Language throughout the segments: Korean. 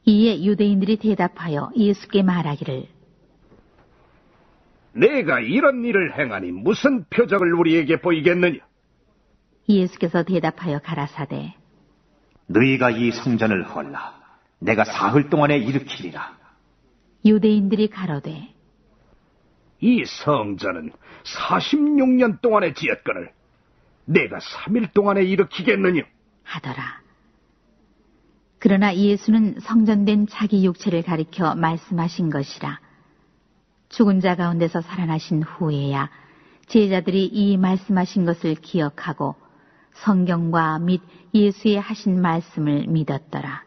이에 유대인들이 대답하여 예수께 말하기를 내가 이런 일을 행하니 무슨 표적을 우리에게 보이겠느냐? 예수께서 대답하여 가라사대 너희가 이 성전을 헐라. 내가 사흘 동안에 일으키리라. 유대인들이 가로되 이 성전은 46년 동안에 지었거늘 내가 3일 동안에 일으키겠느냐? 하더라. 그러나 예수는 성전된 자기 육체를 가리켜 말씀하신 것이라. 죽은 자 가운데서 살아나신 후에야 제자들이 이 말씀하신 것을 기억하고 성경과 및 예수의 하신 말씀을 믿었더라.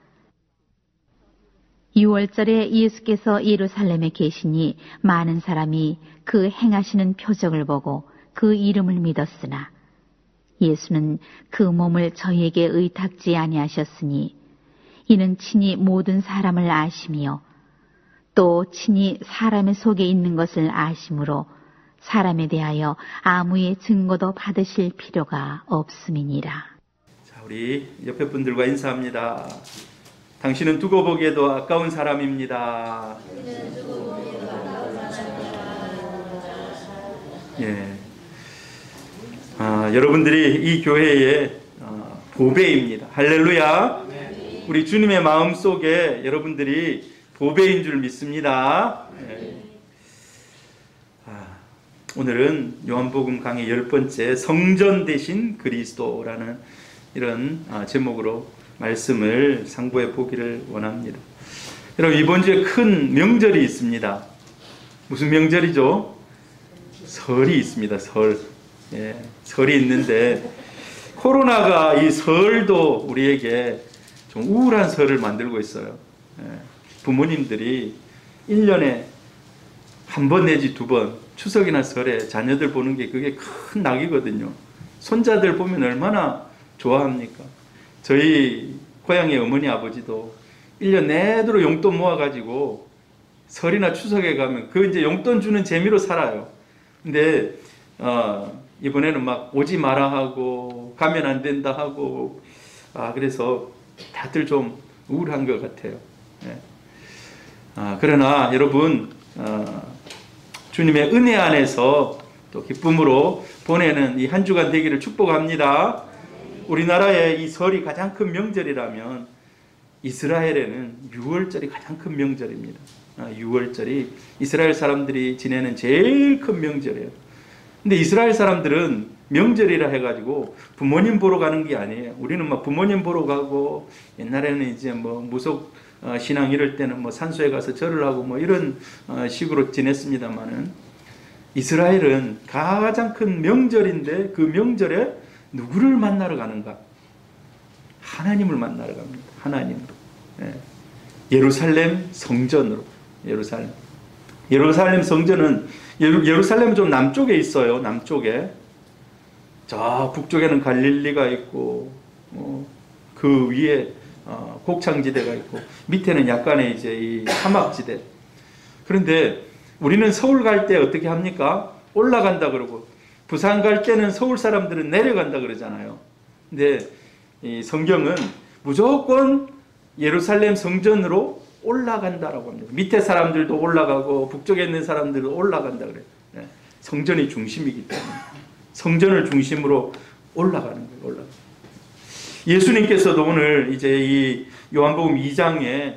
6월절에 예수께서 예루살렘에 계시니 많은 사람이 그 행하시는 표적을 보고 그 이름을 믿었으나 예수는 그 몸을 저희에게 의탁지 아니하셨으니 이는 친히 모든 사람을 아심이요 또 친히 사람의 속에 있는 것을 아심으로 사람에 대하여 아무의 증거도 받으실 필요가 없음이니라. 자, 우리 옆에 분들과 인사합니다. 당신은 두고 보기에도 아까운 사람입니다. 예. 여러분들이 이 교회의 보배입니다. 할렐루야. 우리 주님의 마음 속에 여러분들이 보배인 줄 믿습니다. 예. 오늘은 요한복음 강의 10번째 성전 대신 그리스도라는 이런 제목으로 말씀을 상고해 보기를 원합니다. 여러분, 이번 주에 큰 명절이 있습니다. 무슨 명절이죠? 설이 있습니다. 설. 예, 설이 있는데 코로나가 이 설도 우리에게 좀 우울한 설을 만들고 있어요. 예, 부모님들이 1년에 한 번 내지 두 번 추석이나 설에 자녀들 보는 게 그게 큰 낙이거든요. 손자들 보면 얼마나 좋아합니까? 저희 고향의 어머니 아버지도 1년 내도록 용돈 모아가지고 설이나 추석에 가면 그 이제 용돈 주는 재미로 살아요. 근데 이번에는 막 오지 마라 하고 가면 안 된다 하고 그래서 다들 좀 우울한 것 같아요. 예. 그러나 여러분 주님의 은혜 안에서 또 기쁨으로 보내는 이 한 주간 되기를 축복합니다. 우리나라의 이 설이 가장 큰 명절이라면 이스라엘에는 6월절이 가장 큰 명절입니다. 6월절이 이스라엘 사람들이 지내는 제일 큰 명절이에요. 근데 이스라엘 사람들은 명절이라 해가지고 부모님 보러 가는 게 아니에요. 우리는 막 부모님 보러 가고 옛날에는 이제 뭐 무속 신앙 이럴 때는 뭐 산소에 가서 절을 하고 뭐 이런 식으로 지냈습니다만은 이스라엘은 가장 큰 명절인데 그 명절에 누구를 만나러 가는가? 하나님을 만나러 갑니다. 하나님으로. 예. 예루살렘 성전으로. 예루살렘 성전은 예루살렘은 좀 남쪽에 있어요. 남쪽에. 저 북쪽에는 갈릴리가 있고 그 위에 곡창지대가 있고 밑에는 약간의 이제 이 사막지대. 그런데 우리는 서울 갈 때 어떻게 합니까? 올라간다 그러고 부산 갈 때는 서울 사람들은 내려간다 그러잖아요. 근데 이 성경은 무조건 예루살렘 성전으로 올라간다라고 합니다. 밑에 사람들도 올라가고 북쪽에 있는 사람들도 올라간다 그래요. 네. 성전이 중심이기 때문에 성전을 중심으로 올라가는 거예요. 예수님께서도 오늘 이제 이 요한복음 2장에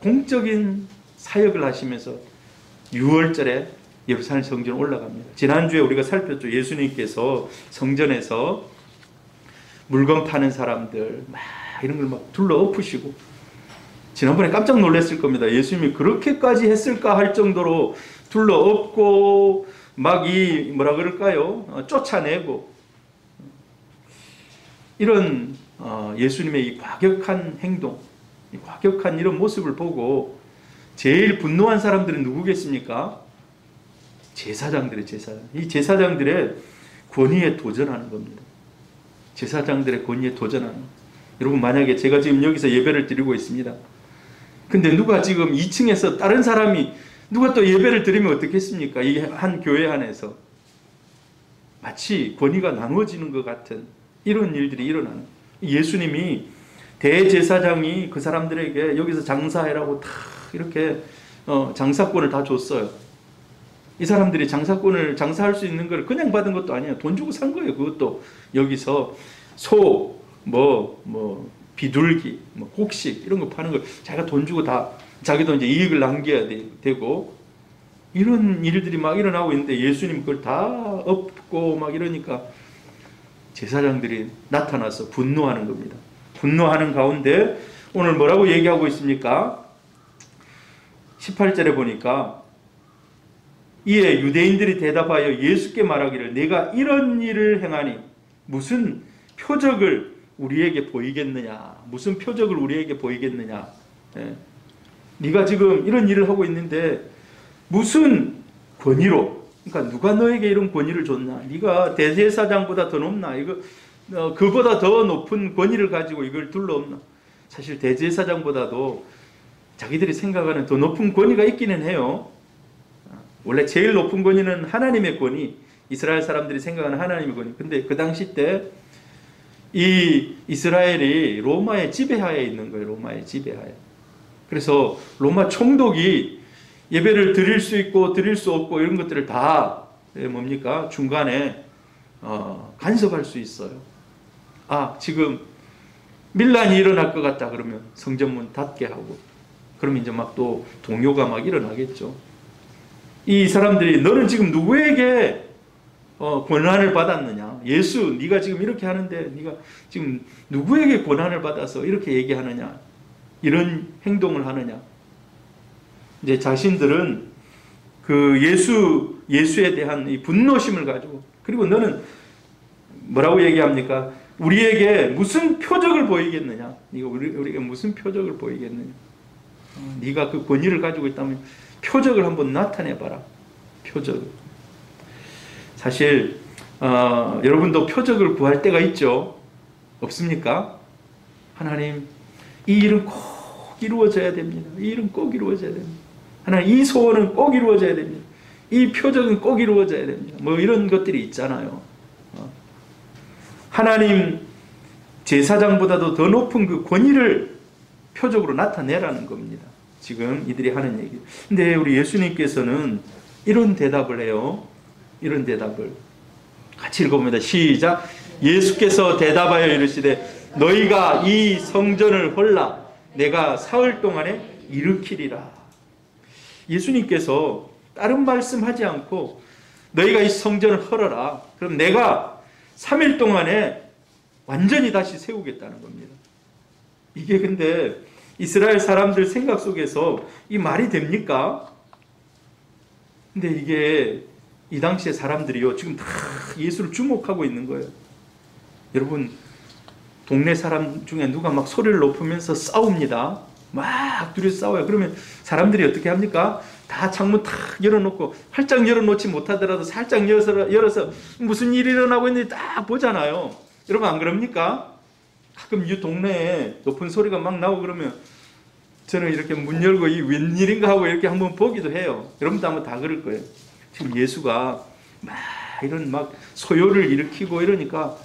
공적인 사역을 하시면서 6월절에 예루살렘 성전 올라갑니다. 지난주에 우리가 살폈죠. 예수님께서 성전에서 물건 파는 사람들 막 이런 걸 막 둘러 엎으시고 지난번에 깜짝 놀랐을 겁니다. 예수님이 그렇게까지 했을까 할 정도로 둘러 엎고 막 이 뭐라 그럴까요? 쫓아내고 이런 예수님의 이 과격한 행동, 이 과격한 이런 모습을 보고 제일 분노한 사람들은 누구겠습니까? 제사장들의 제사장. 이 제사장들의 권위에 도전하는 겁니다. 제사장들의 권위에 도전하는. 여러분 만약에 제가 지금 여기서 예배를 드리고 있습니다. 근데 누가 지금 2층에서 다른 사람이 누가 또 예배를 드리면 어떻겠습니까? 이 한 교회 안에서 마치 권위가 나누어지는 것 같은 이런 일들이 일어나는. 예수님이 대제사장이 그 사람들에게 여기서 장사해라고 다 이렇게 장사권을 다 줬어요. 이 사람들이 장사할 수 있는 걸 그냥 받은 것도 아니에요. 돈 주고 산 거예요. 그것도 여기서 소, 비둘기, 곡식 이런 거 파는 걸 자기가 돈 주고 다 자기도 이제 이익을 남겨야 되고 이런 일들이 막 일어나고 있는데 예수님 그걸 다 엎고 막 이러니까 제사장들이 나타나서 분노하는 겁니다. 분노하는 가운데 오늘 뭐라고 얘기하고 있습니까? 18절에 보니까 이에 유대인들이 대답하여 예수께 말하기를 내가 이런 일을 행하니 무슨 표적을 우리에게 보이겠느냐. 무슨 표적을 우리에게 보이겠느냐. 네가 지금 이런 일을 하고 있는데 무슨 권위로, 그러니까 누가 너에게 이런 권위를 줬나? 네가 대제사장보다 더 높나? 그보다 더 높은 권위를 가지고 이걸 둘러엎나? 사실 대제사장보다도 자기들이 생각하는 더 높은 권위가 있기는 해요. 원래 제일 높은 권위는 하나님의 권위, 이스라엘 사람들이 생각하는 하나님의 권위. 근데 그 당시 때 이 이스라엘이 로마의 지배하에 있는 거예요. 로마의 지배하에. 그래서 로마 총독이 예배를 드릴 수 있고 드릴 수 없고 이런 것들을 다 뭡니까? 중간에 간섭할 수 있어요. 지금 밀란이 일어날 것 같다 그러면 성전문 닫게 하고 그러면 이제 막 또 동요가 막 일어나겠죠. 이 사람들이 너는 지금 누구에게 권한을 받았느냐? 예수, 네가 지금 이렇게 하는데 네가 지금 누구에게 권한을 받아서 이렇게 얘기하느냐? 이런 행동을 하느냐? 이제 자신들은 그 예수에 대한 이 분노심을 가지고 그리고 너는 뭐라고 얘기합니까? 우리에게 무슨 표적을 보이겠느냐? 네가 우리에게 무슨 표적을 보이겠느냐? 네가 그 권위를 가지고 있다면 표적을 한번 나타내봐라. 표적. 사실 여러분도 표적을 구할 때가 있죠. 없습니까? 하나님, 이 일은 꼭 이루어져야 됩니다. 이 일은 꼭 이루어져야 됩니다. 하나님, 이 소원은 꼭 이루어져야 됩니다. 이 표적은 꼭 이루어져야 됩니다. 이런 것들이 있잖아요. 하나님 제사장보다도 더 높은 그 권위를 표적으로 나타내라는 겁니다. 지금 이들이 하는 얘기. 근데 우리 예수님께서는 이런 대답을 해요. 이런 대답을 같이 읽어봅니다. 시작. 예수께서 대답하여 이르시되 너희가 이 성전을 헐라 내가 사흘 동안에 일으키리라. 예수님께서 다른 말씀하지 않고 너희가 이 성전을 헐어라. 그럼 내가 3일 동안에 완전히 다시 세우겠다는 겁니다. 이게 근데 이스라엘 사람들 생각 속에서 이 말이 됩니까? 근데 이게 이 당시의 사람들이요 지금 다 예수를 주목하고 있는 거예요. 여러분 동네 사람 중에 누가 막 소리를 높이면서 싸웁니다. 막 둘이 싸워요. 그러면 사람들이 어떻게 합니까? 다 창문 탁 열어놓고 활짝 열어놓지 못하더라도 살짝 열어서 무슨 일이 일어나고 있는지 딱 보잖아요. 여러분 안 그럽니까? 가끔 이 동네에 높은 소리가 막 나오고 그러면 저는 이렇게 문 열고 이 웬일인가 하고 이렇게 한번 보기도 해요. 여러분도 아마 다 그럴 거예요. 지금 예수가 막 이런 막 소요를 일으키고 이러니까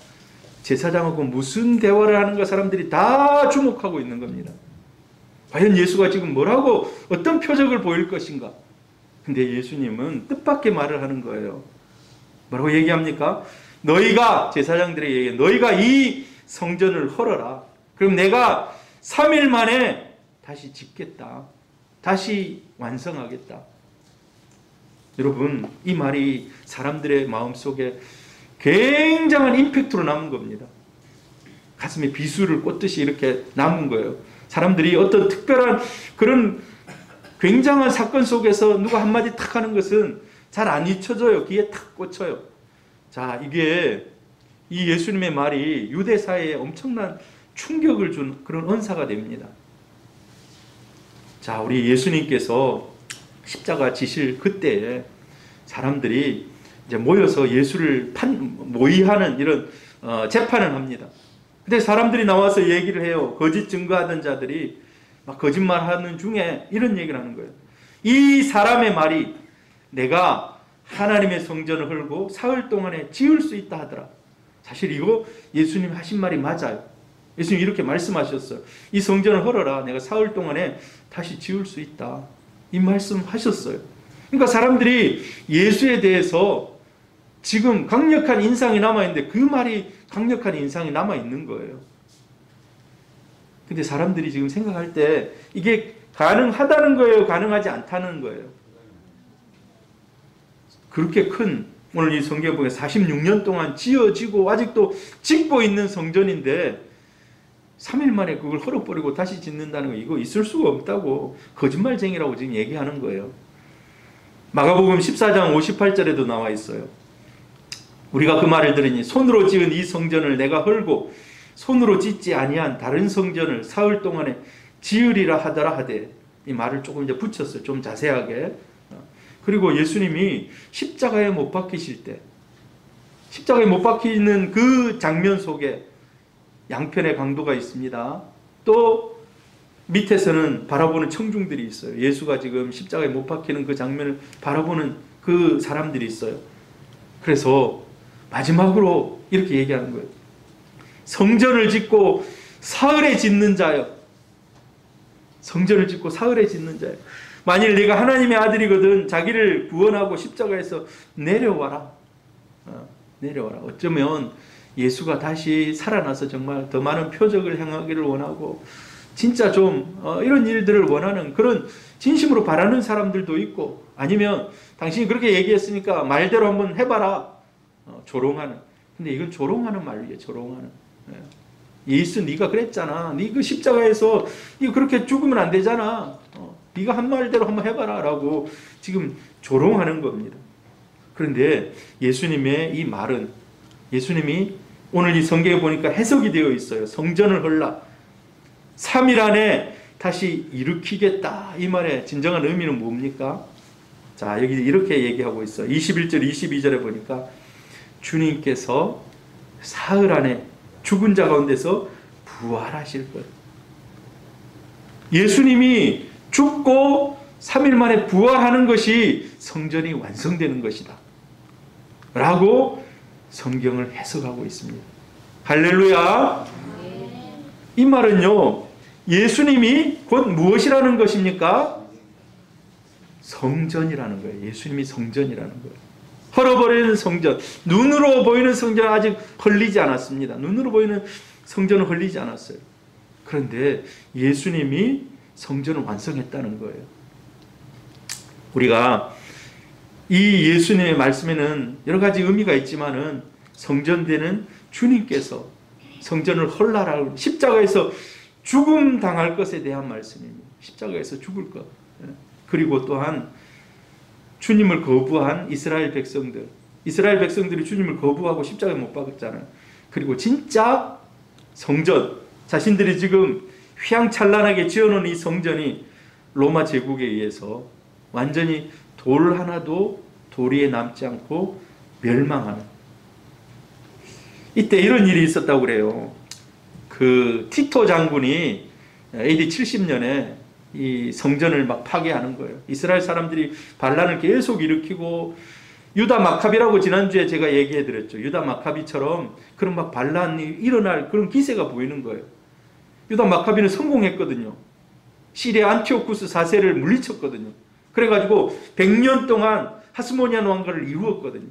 제사장하고 무슨 대화를 하는가 사람들이 다 주목하고 있는 겁니다. 과연 예수가 지금 뭐라고 어떤 표적을 보일 것인가? 근데 예수님은 뜻밖의 말을 하는 거예요. 뭐라고 얘기합니까? 너희가 제사장들에게 얘기해. 너희가 이 성전을 헐어라. 그럼 내가 3일 만에 다시 짓겠다. 다시 완성하겠다. 여러분 이 말이 사람들의 마음속에 굉장한 임팩트로 남은 겁니다. 가슴에 비수를 꽂듯이 이렇게 남은 거예요. 사람들이 어떤 특별한 그런 굉장한 사건 속에서 누가 한마디 탁 하는 것은 잘 안 잊혀져요. 귀에 탁 꽂혀요. 자, 이게 이 예수님의 말이 유대 사회에 엄청난 충격을 준 그런 언사가 됩니다. 자, 우리 예수님께서 십자가 지실 그때에 사람들이 이제 모여서 예수를 모의하는 이런 재판을 합니다. 근데 사람들이 나와서 얘기를 해요. 거짓 증거하던 자들이 막 거짓말하는 중에 이런 얘기를 하는 거예요. 이 사람의 말이 내가 하나님의 성전을 헐고 사흘 동안에 지을 수 있다 하더라. 사실 이거 예수님 하신 말이 맞아요. 예수님 이렇게 말씀하셨어요. 이 성전을 헐어라. 내가 사흘 동안에 다시 지을 수 있다. 이 말씀하셨어요. 그러니까 사람들이 예수에 대해서 지금 강력한 인상이 남아있는데 그 말이 강력한 인상이 남아있는 거예요. 근데 사람들이 지금 생각할 때 이게 가능하다는 거예요? 가능하지 않다는 거예요? 그렇게 큰 오늘 이 성경에 보면 46년 동안 지어지고 아직도 짓고 있는 성전인데 3일 만에 그걸 헐어버리고 다시 짓는다는 거 이거 있을 수가 없다고 거짓말쟁이라고 지금 얘기하는 거예요. 마가복음 14장 58절에도 나와 있어요. 우리가 그 말을 들으니 손으로 지은 이 성전을 내가 헐고 손으로 짓지 아니한 다른 성전을 사흘 동안에 지으리라 하더라 하되 이 말을 조금 이제 붙였어요. 좀 자세하게. 그리고 예수님이 십자가에 못 박히실 때 십자가에 못 박히는 그 장면 속에 양편의 강도가 있습니다. 또 밑에서는 바라보는 청중들이 있어요. 예수가 지금 십자가에 못 박히는 그 장면을 바라보는 그 사람들이 있어요. 그래서 마지막으로 이렇게 얘기하는 거예요. 성전을 짓고 사흘에 짓는 자여. 성전을 짓고 사흘에 짓는 자여. 만일 네가 하나님의 아들이거든 자기를 구원하고 십자가에서 내려와라. 내려와라. 어쩌면 예수가 다시 살아나서 정말 더 많은 표적을 행하기를 원하고 진짜 좀 이런 일들을 원하는 그런 진심으로 바라는 사람들도 있고 아니면 당신이 그렇게 얘기했으니까 말대로 한번 해봐라. 조롱하는. 근데 이건 조롱하는 말이에요. 조롱하는. 예수 네가 그랬잖아. 네 그 십자가에서 이거 그렇게 죽으면 안 되잖아. 네가 한 말대로 한번 해봐라 라고 지금 조롱하는 겁니다. 그런데 예수님의 이 말은 예수님이 오늘 이 성경에 보니까 해석이 되어 있어요. 성전을 헐라. 3일 안에 다시 일으키겠다. 이 말의 진정한 의미는 뭡니까? 자, 여기 이렇게 얘기하고 있어요. 21절, 22절에 보니까 주님께서 사흘 안에 죽은 자 가운데서 부활하실 거예요. 예수님이 죽고 3일 만에 부활하는 것이 성전이 완성되는 것이다. 라고 성경을 해석하고 있습니다. 할렐루야. 이 말은요. 예수님이 곧 무엇이라는 것입니까? 성전이라는 거예요. 예수님이 성전이라는 거예요. 헐어버리는 성전. 눈으로 보이는 성전은 아직 헐리지 않았습니다. 눈으로 보이는 성전은 헐리지 않았어요. 그런데 예수님이 성전을 완성했다는 거예요. 우리가 이 예수님의 말씀에는 여러 가지 의미가 있지만은 성전되는 주님께서 성전을 헐라라고 십자가에서 죽음 당할 것에 대한 말씀입니다. 십자가에서 죽을 것. 그리고 또한 주님을 거부한 이스라엘 백성들이 주님을 거부하고 십자가에 못 박았잖아요. 그리고 진짜 성전, 자신들이 지금 휘황찬란하게 지어놓은 이 성전이 로마 제국에 의해서 완전히 돌 하나도 도리에 남지 않고 멸망하는. 이때 이런 일이 있었다고 그래요. 그 티토 장군이 AD 70년에 이 성전을 막 파괴하는 거예요. 이스라엘 사람들이 반란을 계속 일으키고 유다 마카비라고 지난주에 제가 얘기해 드렸죠. 유다 마카비처럼 그런 막 반란이 일어날 그런 기세가 보이는 거예요. 유다 마카비는 성공했거든요. 시리아 안티오쿠스 4세를 물리쳤거든요. 그래가지고 100년 동안 하스모니안 왕가를 이루었거든요.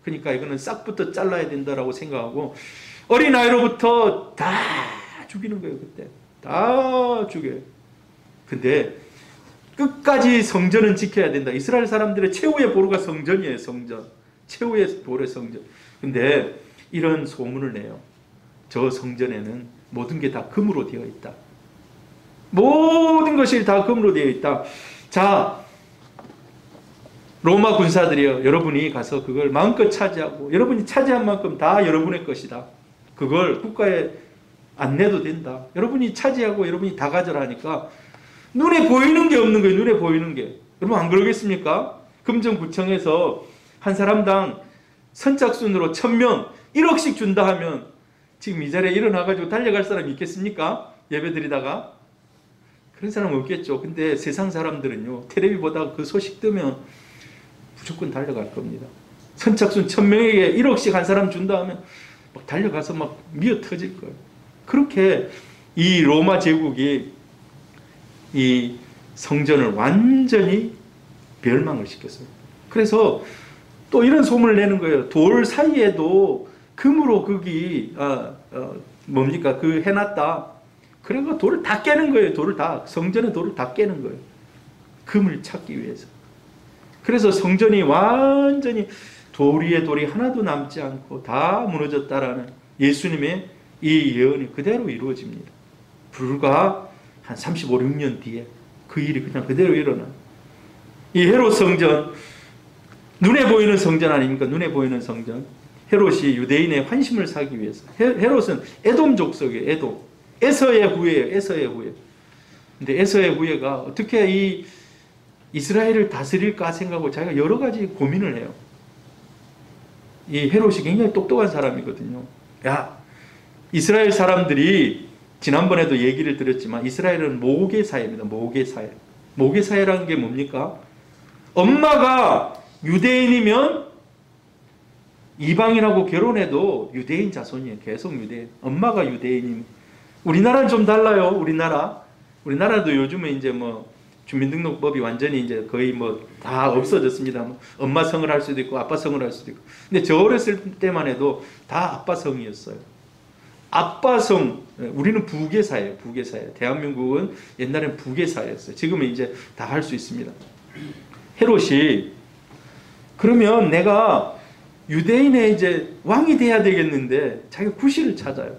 그러니까 이거는 싹부터 잘라야 된다라고 생각하고 어린아이로부터 다 죽이는 거예요. 그때 다 죽여요. 근데 끝까지 성전은 지켜야 된다. 이스라엘 사람들의 최후의 보루가 성전이에요. 성전. 최후의 보루의 성전. 근데 이런 소문을 내요. 저 성전에는 모든 게 다 금으로 되어 있다. 모든 것이 다 금으로 되어 있다. 자, 로마 군사들이요. 여러분이 가서 그걸 마음껏 차지하고 여러분이 차지한 만큼 다 여러분의 것이다. 그걸 국가에 안 내도 된다. 여러분이 차지하고 여러분이 다 가져라 하니까 눈에 보이는 게 없는 거예요. 눈에 보이는 게. 여러분 안 그러겠습니까? 금정구청에서 한 사람당 선착순으로 1000명 1억씩 준다 하면 지금 이 자리에 일어나가지고 달려갈 사람이 있겠습니까? 예배 드리다가. 그런 사람 없겠죠. 근데 세상 사람들은요. 텔레비 보다가 그 소식 뜨면 무조건 달려갈 겁니다. 선착순 1000명에게 1억씩 한 사람 준다 하면 막 달려가서 막 미어 터질 거예요. 그렇게 이 로마 제국이 이 성전을 완전히 멸망을 시켰어요. 그래서 또 이런 소문을 내는 거예요. 돌 사이에도 금으로 거기 뭡니까 그 해놨다. 그래서 돌을 다 깨는 거예요. 돌을 다 성전의 돌을 다 깨는 거예요. 금을 찾기 위해서. 그래서 성전이 완전히 돌 위에 돌이 하나도 남지 않고 다 무너졌다라는 예수님의 이 예언이 그대로 이루어집니다. 불과 한 35, 6년 뒤에 그 일이 그냥 그대로 일어나. 이 헤롯 성전, 눈에 보이는 성전 아닙니까? 눈에 보이는 성전. 헤롯이 유대인의 환심을 사기 위해서. 헤롯은 에돔 족속이에요. 에돔. 에서의 후예예요. 에서의 후예. 근데 에서의 후예가 어떻게 이 이스라엘을 다스릴까 생각하고 자기가 여러 가지 고민을 해요. 이 헤롯이 굉장히 똑똑한 사람이거든요. 야, 이스라엘 사람들이 지난번에도 얘기를 드렸지만 이스라엘은 모계사회입니다. 모계사회. 모계사회라는 게 뭡니까? 엄마가 유대인이면 이방인하고 결혼해도 유대인 자손이에요. 계속 유대인. 엄마가 유대인이면. 우리나라는 좀 달라요. 우리나라도 요즘에 이제 뭐 주민등록법이 완전히 이제 거의 뭐 다 없어졌습니다. 엄마 성을 할 수도 있고 아빠 성을 할 수도 있고. 근데 저 어렸을 때만 해도 다 아빠 성이었어요. 아빠 성. 우리는 부계사예요. 부계사예요. 대한민국은 옛날엔 부계사였어요. 지금은 이제 다 할 수 있습니다. 헤롯이 그러면 내가 유대인의 이제 왕이 돼야 되겠는데 자기가 구실을 찾아요.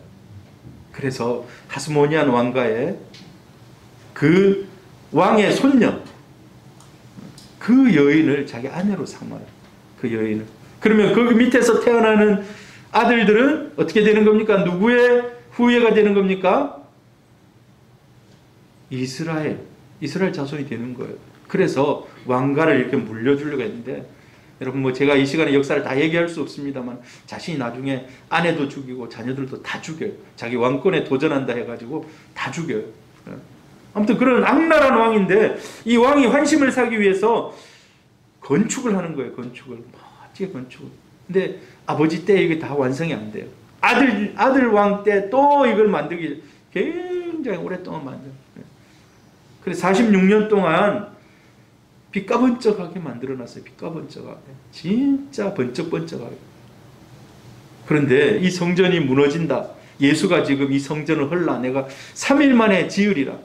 그래서 하스모니안 왕가의 그 왕의 손녀 그 여인을 자기 아내로 삼아요. 그 여인을. 그러면 그 밑에서 태어나는 아들들은 어떻게 되는 겁니까? 누구의 후예가 되는 겁니까? 이스라엘 자손이 되는 거예요. 그래서 왕가를 이렇게 물려주려고 했는데 여러분 뭐 제가 이 시간에 역사를 다 얘기할 수 없습니다만 자신이 나중에 아내도 죽이고 자녀들도 다 죽여요. 자기 왕권에 도전한다 해가지고 다 죽여요. 아무튼 그런 악랄한 왕인데 이 왕이 환심을 사기 위해서 건축을 하는 거예요. 건축을. 멋지게 건축을. 근데 아버지 때 이게 다 완성이 안 돼요. 아들 왕 때 또 이걸 만들기 굉장히 오랫동안 만들어요. 그래서 46년 동안 빛까번쩍하게 만들어놨어요. 빛까번쩍하게. 진짜 번쩍번쩍하게. 그런데 이 성전이 무너진다. 예수가 지금 이 성전을 헐라. 내가 3일 만에 지으리라.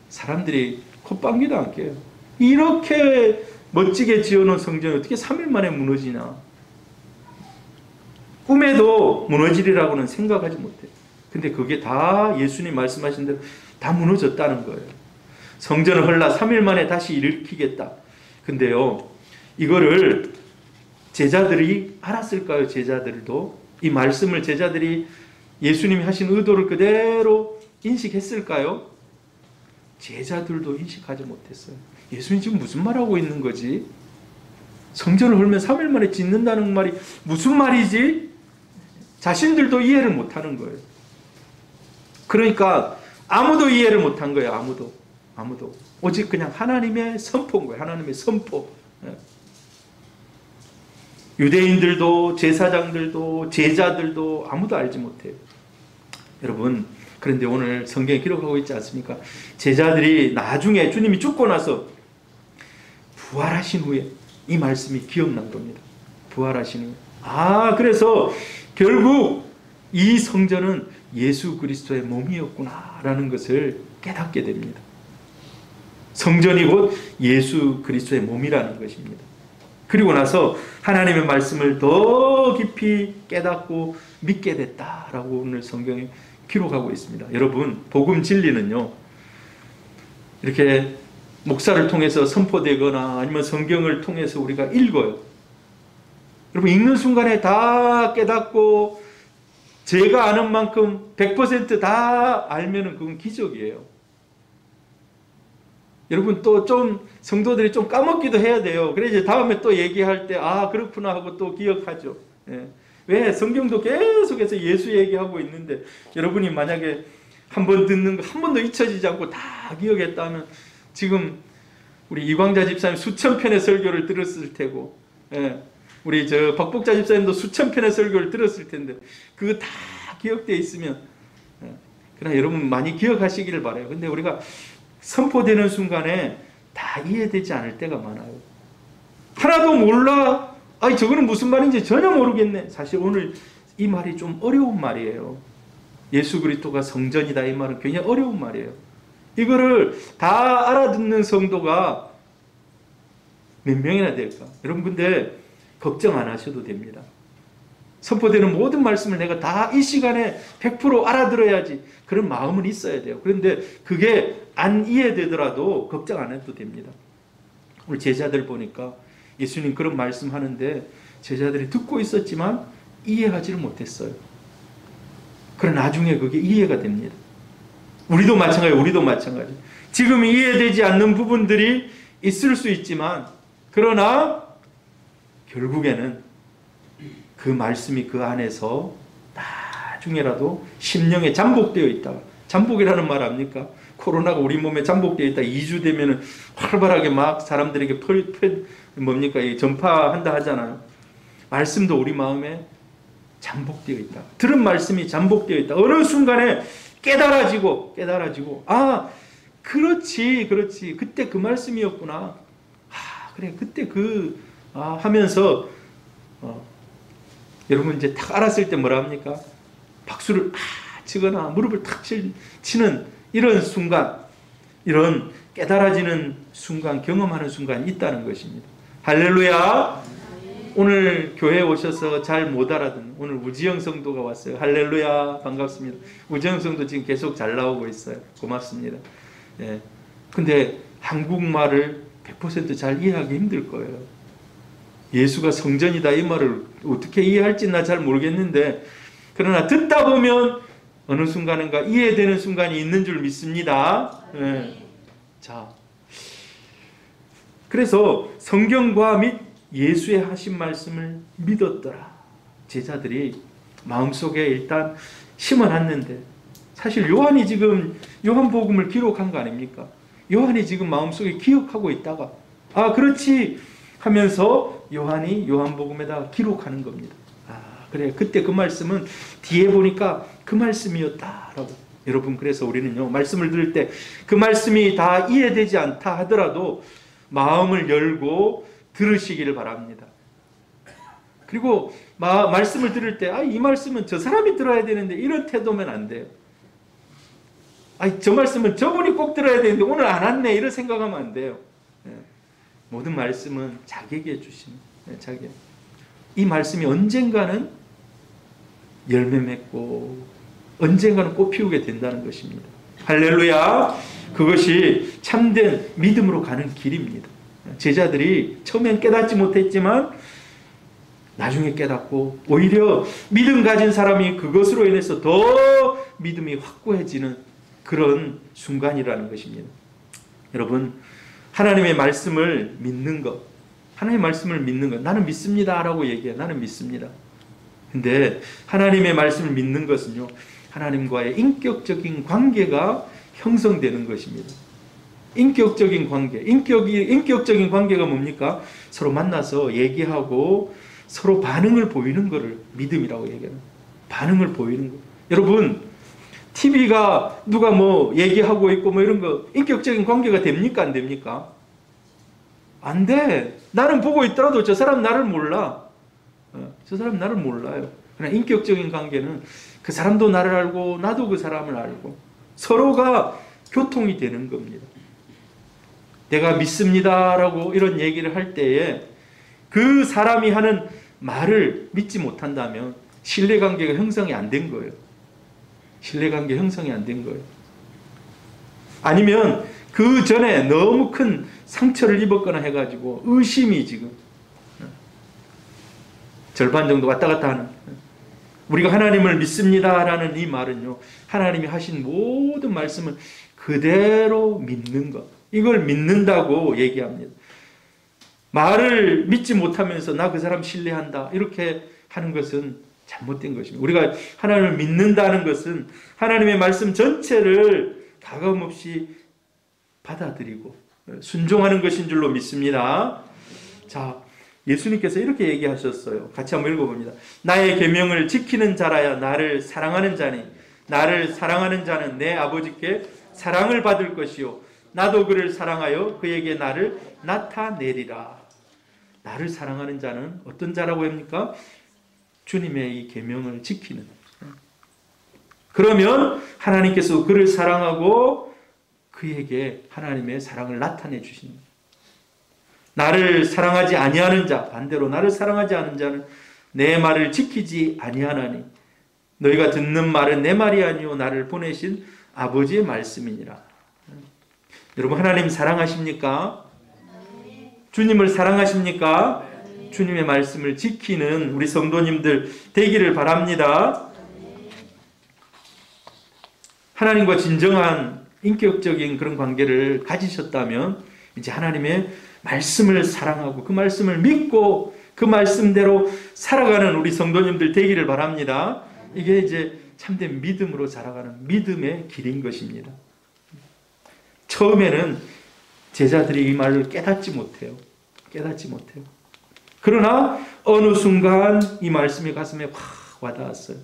사람들이 콧방귀도 안 껴요. 이렇게 멋지게 지어놓은 성전이 어떻게 3일 만에 무너지나. 꿈에도 무너지리라고는 생각하지 못해요. 근데 그게 다 예수님 말씀하신 대로 다 무너졌다는 거예요. 성전을 헐라 3일 만에 다시 일으키겠다. 근데요, 이거를 제자들이 알았을까요? 제자들도 이 말씀을 제자들이 예수님이 하신 의도를 그대로 인식했을까요? 제자들도 인식하지 못했어요. 예수님 지금 무슨 말하고 있는 거지? 성전을 헐면 3일 만에 짓는다는 말이 무슨 말이지? 자신들도 이해를 못하는 거예요. 그러니까 아무도 이해를 못한 거예요. 아무도. 오직 그냥 하나님의 선포인 거예요. 하나님의 선포. 유대인들도 제사장들도 제자들도 아무도 알지 못해요. 여러분, 그런데 오늘 성경에 기록하고 있지 않습니까? 제자들이 나중에 주님이 죽고 나서 부활하신 후에 이 말씀이 기억난 겁니다. 부활하신 후에. 그래서 결국 이 성전은 예수 그리스도의 몸이었구나라는 것을 깨닫게 됩니다. 성전이 곧 예수 그리스도의 몸이라는 것입니다. 그리고 나서 하나님의 말씀을 더 깊이 깨닫고 믿게 됐다라고 오늘 성경에 기록하고 있습니다. 여러분, 복음 진리는요, 이렇게 목사를 통해서 선포되거나 아니면 성경을 통해서 우리가 읽어요. 여러분, 읽는 순간에 다 깨닫고 제가 아는 만큼 100% 다 알면은 그건 기적이에요. 여러분, 또 좀 성도들이 좀 까먹기도 해야 돼요. 그래 이제 다음에 또 얘기할 때 그렇구나 하고 또 기억하죠. 왜? 성경도 계속해서 예수 얘기하고 있는데 여러분이 만약에 한 번 듣는 거 한 번도 잊혀지지 않고 다 기억했다면 지금 우리 이광자 집사님 수천 편의 설교를 들었을 테고, 우리 저 박복자 집사님도 수천 편의 설교를 들었을 텐데 그거 다 기억되어 있으면 그러나 여러분 많이 기억하시기를 바라요. 근데 우리가 선포되는 순간에 다 이해되지 않을 때가 많아요. 하나도 몰라. 아니 저거는 무슨 말인지 전혀 모르겠네. 사실 오늘 이 말이 좀 어려운 말이에요. 예수 그리스도가 성전이다 이 말은 굉장히 어려운 말이에요. 이거를 다 알아듣는 성도가 몇 명이나 될까? 여러분 근데 걱정 안 하셔도 됩니다. 선포되는 모든 말씀을 내가 다 이 시간에 100% 알아들어야지 그런 마음은 있어야 돼요. 그런데 그게 안 이해되더라도 걱정 안 해도 됩니다. 우리 제자들 보니까 예수님 그런 말씀하는데 제자들이 듣고 있었지만 이해하지를 못했어요. 그러나 나중에 그게 이해가 됩니다. 우리도 마찬가지. 지금 이해되지 않는 부분들이 있을 수 있지만 그러나 결국에는 그 말씀이 그 안에서 나중에라도 심령에 잠복되어 있다. 잠복이라는 말 압니까? 코로나가 우리 몸에 잠복되어 있다. 2주 되면은 활발하게 막 사람들에게 전파한다 하잖아요. 말씀도 우리 마음에 잠복되어 있다. 들은 말씀이 잠복되어 있다. 어느 순간에 깨달아지고 아 그렇지 그때 그 말씀이었구나. 그래 그때 하면서 여러분 이제 딱 알았을 때 뭐라 합니까? 박수를 치거나 무릎을 탁 치는 이런 순간, 이런 깨달아지는 순간, 경험하는 순간이 있다는 것입니다. 할렐루야. 오늘 교회에 오셔서 잘 못 알아듣는 오늘 우지영 성도가 왔어요. 할렐루야. 반갑습니다. 우지영 성도 지금 계속 잘 나오고 있어요. 고맙습니다. 예. 근데 한국말을 100% 잘 이해하기 힘들 거예요. 예수가 성전이다 이 말을 어떻게 이해할지 나 잘 모르겠는데 그러나 듣다 보면 어느 순간인가 이해되는 순간이 있는 줄 믿습니다. 예. 자, 그래서 성경과 및 예수의 하신 말씀을 믿었더라. 제자들이 마음속에 일단 심어놨는데 사실 요한이 지금 요한복음을 기록한 거 아닙니까? 요한이 지금 마음속에 기억하고 있다가 그렇지 하면서 요한이 요한복음에다 기록하는 겁니다. 그래 그때 그 말씀은 뒤에 보니까 그 말씀이었다라고. 여러분 그래서 우리는요 말씀을 들을 때 그 말씀이 다 이해되지 않다 하더라도 마음을 열고 들으시기를 바랍니다. 그리고 말씀을 들을 때 이 말씀은 저 사람이 들어야 되는데 이런 태도면 안 돼요. 저 말씀은 저분이 꼭 들어야 되는데 오늘 안 왔네 이런 생각하면 안 돼요. 모든 말씀은 자기에게 주신 자기. 이 말씀이 언젠가는 열매 맺고 언젠가는 꽃 피우게 된다는 것입니다. 할렐루야. 그것이 참된 믿음으로 가는 길입니다. 제자들이 처음엔 깨닫지 못했지만 나중에 깨닫고 오히려 믿음 가진 사람이 그것으로 인해서 더 믿음이 확고해지는 그런 순간이라는 것입니다. 여러분 하나님의 말씀을 믿는 것, 하나님의 말씀을 믿는 것, 나는 믿습니다 라고 얘기해. 나는 믿습니다. 근데 하나님의 말씀을 믿는 것은요 하나님과의 인격적인 관계가 형성되는 것입니다. 인격적인 관계. 인격적인 관계가 뭡니까? 서로 만나서 얘기하고 서로 반응을 보이는 것을 믿음이라고 얘기해요. 반응을 보이는 것. 여러분 TV가 누가 얘기하고 있고 이런 거 인격적인 관계가 됩니까? 안 됩니까? 안 돼. 나는 보고 있더라도 저 사람 나를 몰라. 저 사람 나를 몰라요. 그러나 인격적인 관계는 그 사람도 나를 알고 나도 그 사람을 알고 서로가 교통이 되는 겁니다. 내가 믿습니다라고 이런 얘기를 할 때에 그 사람이 하는 말을 믿지 못한다면 신뢰관계가 형성이 안 된 거예요. 신뢰관계 형성이 안 된 거예요. 아니면 그 전에 너무 큰 상처를 입었거나 해가지고 의심이 지금 절반 정도 왔다 갔다 하는. 우리가 하나님을 믿습니다라는 이 말은요 하나님이 하신 모든 말씀을 그대로 믿는 것, 이걸 믿는다고 얘기합니다. 말을 믿지 못하면서 나 그 사람 신뢰한다 이렇게 하는 것은 잘못된 것입니다. 우리가 하나님을 믿는다는 것은 하나님의 말씀 전체를 가감없이 받아들이고 순종하는 것인 줄로 믿습니다. 자, 예수님께서 이렇게 얘기하셨어요. 같이 한번 읽어봅니다. 나의 계명을 지키는 자라야 나를 사랑하는 자니 나를 사랑하는 자는 내 아버지께 사랑을 받을 것이요 나도 그를 사랑하여 그에게 나를 나타내리라. 나를 사랑하는 자는 어떤 자라고 합니까? 주님의 이 계명을 지키는. 그러면 하나님께서 그를 사랑하고 그에게 하나님의 사랑을 나타내 주십니다. 나를 사랑하지 아니하는 자, 반대로 나를 사랑하지 않은 자는 내 말을 지키지 아니하나니 너희가 듣는 말은 내 말이 아니요 나를 보내신 아버지의 말씀이니라. 여러분, 하나님 사랑하십니까? 주님을 사랑하십니까? 주님의 말씀을 지키는 우리 성도님들 되기를 바랍니다. 하나님과 진정한 인격적인 그런 관계를 가지셨다면 이제 하나님의 말씀을 사랑하고 그 말씀을 믿고 그 말씀대로 살아가는 우리 성도님들 되기를 바랍니다. 이게 이제 참된 믿음으로 자라가는 믿음의 길인 것입니다. 처음에는 제자들이 이 말을 깨닫지 못해요. 그러나 어느 순간 이 말씀이 가슴에 확 와닿았어요.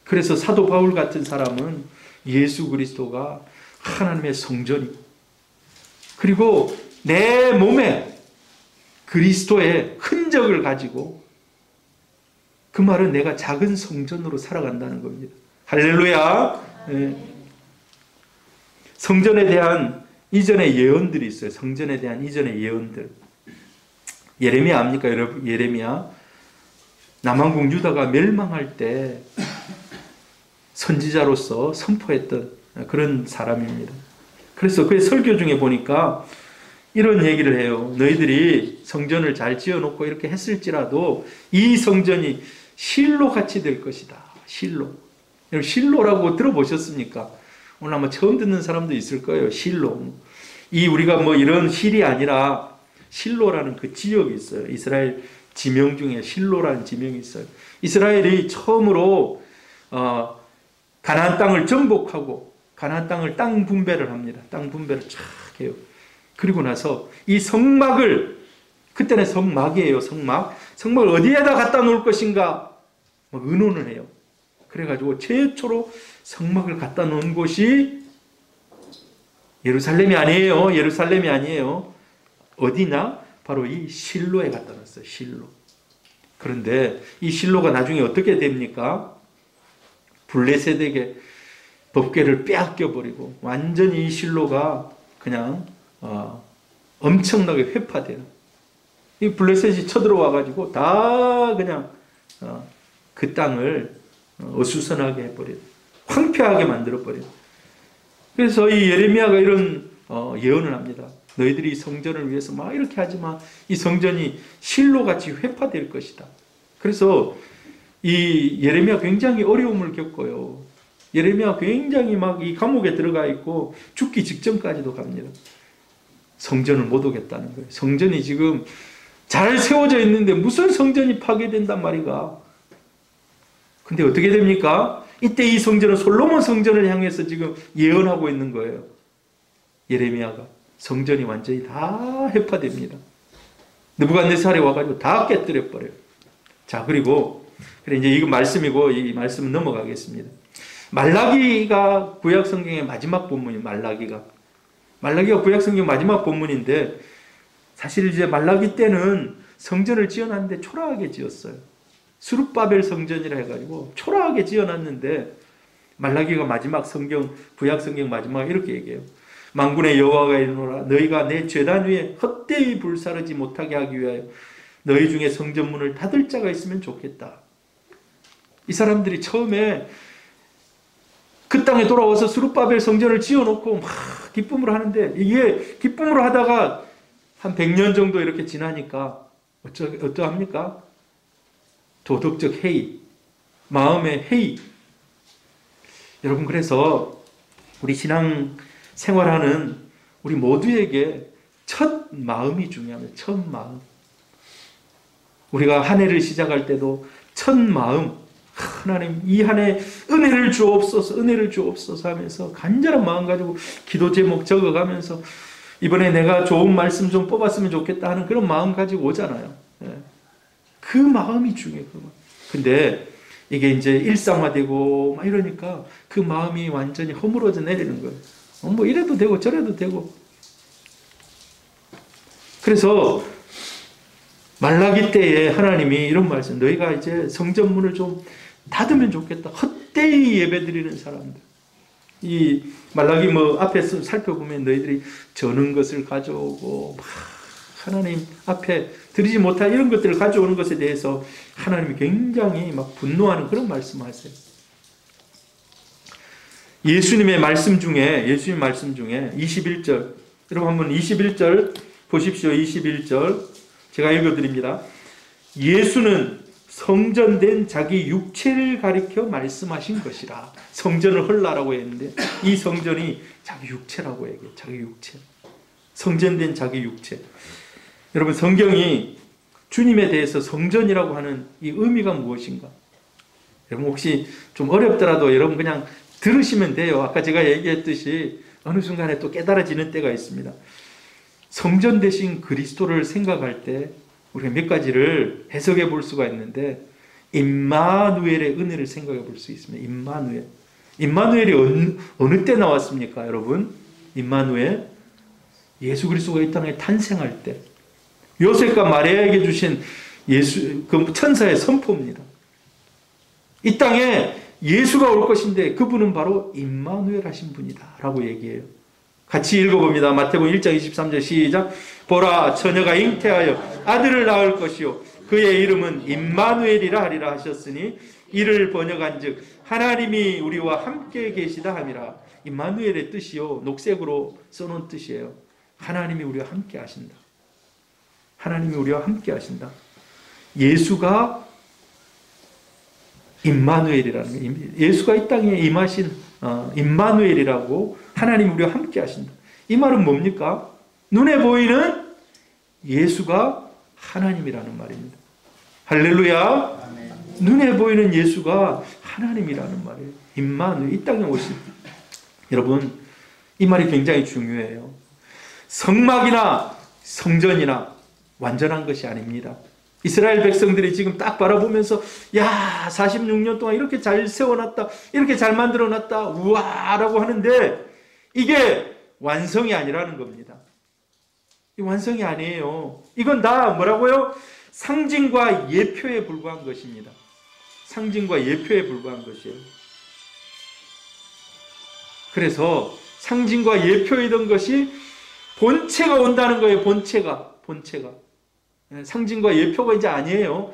그래서 사도 바울 같은 사람은 예수 그리스도가 하나님의 성전이고 그리고 내 몸에 그리스도의 흔적을 가지고 그 말은 내가 작은 성전으로 살아간다는 겁니다. 할렐루야. 성전에 대한 이전의 예언들이 있어요. 성전에 대한 이전의 예언들. 예레미야 압니까? 여러분, 예레미야 남왕국 유다가 멸망할 때 선지자로서 선포했던 그런 사람입니다. 그래서 그의 설교 중에 보니까 이런 얘기를 해요. 너희들이 성전을 잘 지어놓고 이렇게 했을지라도 이 성전이 실로같이 될 것이다. 실로. 여러분, 실로라고 들어보셨습니까? 오늘 아마 처음 듣는 사람도 있을 거예요. 실로. 이 우리가 뭐 이런 실이 아니라 실로라는 그 지역이 있어요. 이스라엘 지명 중에 실로라는 지명이 있어요. 이스라엘이 처음으로 가나안 땅을 정복하고 가나안 땅을 땅 분배를 합니다. 땅 분배를 쫙 해요. 그리고 나서 이 성막을, 그때는 성막이에요. 성막을 어디에다 갖다 놓을 것인가 막 의논을 해요. 그래가지고 최초로 성막을 갖다 놓은 곳이 예루살렘이 아니에요. 어디냐? 바로 이 실로에 갖다 놨어요. 실로. 그런데 이 실로가 나중에 어떻게 됩니까? 블레셋에게 법궤를 빼앗겨 버리고 완전히 이 실로가 그냥 엄청나게 회파돼요. 이 블레셋이 쳐들어와 가지고 다 그냥 그 땅을 어수선하게 해버려요. 황폐하게 만들어버려요. 그래서 이 예레미야가 이런 예언을 합니다. 너희들이 성전을 위해서 막 이렇게 하지만 이 성전이 실로같이 회파될 것이다. 그래서 이 예레미야 굉장히 어려움을 겪어요. 예레미야 굉장히 막 이 감옥에 들어가 있고 죽기 직전까지도 갑니다. 성전을 못 오겠다는 거예요. 성전이 지금 잘 세워져 있는데 무슨 성전이 파괴된단 말이가. 근데 어떻게 됩니까? 이때 이 성전은 솔로몬 성전을 향해서 지금 예언하고 있는 거예요. 예레미야가. 성전이 완전히 다 회파됩니다. 느부갓네살이 와가지고 다 깨뜨려 버려요. 자, 그리고 이제 이거 말씀이고 이 말씀은 넘어가겠습니다. 말라기가 구약 성경의 마지막 본문이에요. 말라기가 구약 성경 마지막 본문인데 사실 이제 말라기 때는 성전을 지어놨는데 초라하게 지었어요. 스룹바벨 성전이라 해가지고 초라하게 지어놨는데 말라기가 마지막 성경, 구약 성경 마지막 이렇게 얘기해요. 만군의 여호와가 이르노라 너희가 내 제단 위에 헛되이 불사르지 못하게 하기 위하여 너희 중에 성전문을 닫을 자가 있으면 좋겠다. 이 사람들이 처음에 그 땅에 돌아와서 스룹바벨 성전을 지어놓고 막 기쁨으로 하는데 이게 기쁨으로 하다가 한 100년 정도 이렇게 지나니까 어떠합니까? 도덕적 해이, 마음의 해이. 여러분, 그래서 우리 신앙 생활하는 우리 모두에게 첫 마음이 중요합니다. 첫 마음. 우리가 한 해를 시작할 때도 첫 마음, 하나님 이 한 해 은혜를 주옵소서 하면서 간절한 마음 가지고 기도 제목 적어가면서 이번에 내가 좋은 말씀 좀 뽑았으면 좋겠다 하는 그런 마음 가지고 오잖아요. 그 마음이 중요해요. 근데 이게 이제 일상화되고 막 이러니까 그 마음이 완전히 허물어져 내리는 거예요. 뭐 이래도 되고 저래도 되고. 그래서 말라기 때에 하나님이 이런 말씀, 너희가 이제 성전문을 좀 닫으면 좋겠다. 헛되이 예배드리는 사람들. 이 말라기 앞에서 살펴보면 너희들이 저는 것을 가져오고 막 하나님 앞에 드리지 못할 이런 것들을 가져오는 것에 대해서 하나님이 굉장히 막 분노하는 그런 말씀하세요. 예수님의 말씀 중에 21절, 여러분 한번 21절 보십시오. 21절 제가 읽어드립니다. 예수는 성전된 자기 육체를 가리켜 말씀하신 것이라. 성전을 헐라라고 했는데 이 성전이 자기 육체라고 얘기해요. 자기 육체. 성전된 자기 육체. 여러분 성경이 주님에 대해서 성전이라고 하는 이 의미가 무엇인가? 여러분 혹시 좀 어렵더라도 여러분 그냥 들으시면 돼요. 아까 제가 얘기했듯이 어느 순간에 또 깨달아지는 때가 있습니다. 성전 대신 그리스도를 생각할 때 우리가 몇 가지를 해석해 볼 수가 있는데 임마누엘의 은혜를 생각해 볼 수 있습니다. 임마누엘. 임마누엘이 어느 때 나왔습니까, 여러분? 임마누엘. 예수 그리스도가 이 땅에 탄생할 때 요셉과 마리아에게 주신 그 천사의 선포입니다. 이 땅에 예수가 올 것인데 그분은 바로 임마누엘 하신 분이다 라고 얘기해요. 같이 읽어봅니다. 마태복음 1장 23절 시작. 보라 처녀가 잉태하여 아들을 낳을 것이요 그의 이름은 임마누엘이라 하리라 하셨으니 이를 번역한즉 하나님이 우리와 함께 계시다 함이라. 임마누엘의 뜻이요 녹색으로 써놓은 뜻이에요. 하나님이 우리와 함께 하신다. 하나님이 우리와 함께 하신다. 예수가 임마누엘이라는 거예요. 예수가 이 땅에 임하신 임마누엘이라고 하나님 우리와 함께 하신다. 이 말은 뭡니까? 눈에 보이는 예수가 하나님이라는 말입니다. 할렐루야. 아멘. 눈에 보이는 예수가 하나님이라는 말이에요. 임마누엘, 이 땅에 오신. 여러분 이 말이 굉장히 중요해요. 성막이나 성전이나 완전한 것이 아닙니다. 이스라엘 백성들이 지금 딱 바라보면서 야 46년 동안 이렇게 잘 세워놨다, 이렇게 잘 만들어놨다, 우와 라고 하는데 이게 완성이 아니라는 겁니다. 이 완성이 아니에요. 이건 다 뭐라고요? 상징과 예표에 불과한 것입니다. 상징과 예표에 불과한 것이에요. 그래서 상징과 예표이던 것이 본체가 온다는 거예요. 본체가. 상징과 예표가 이제 아니에요.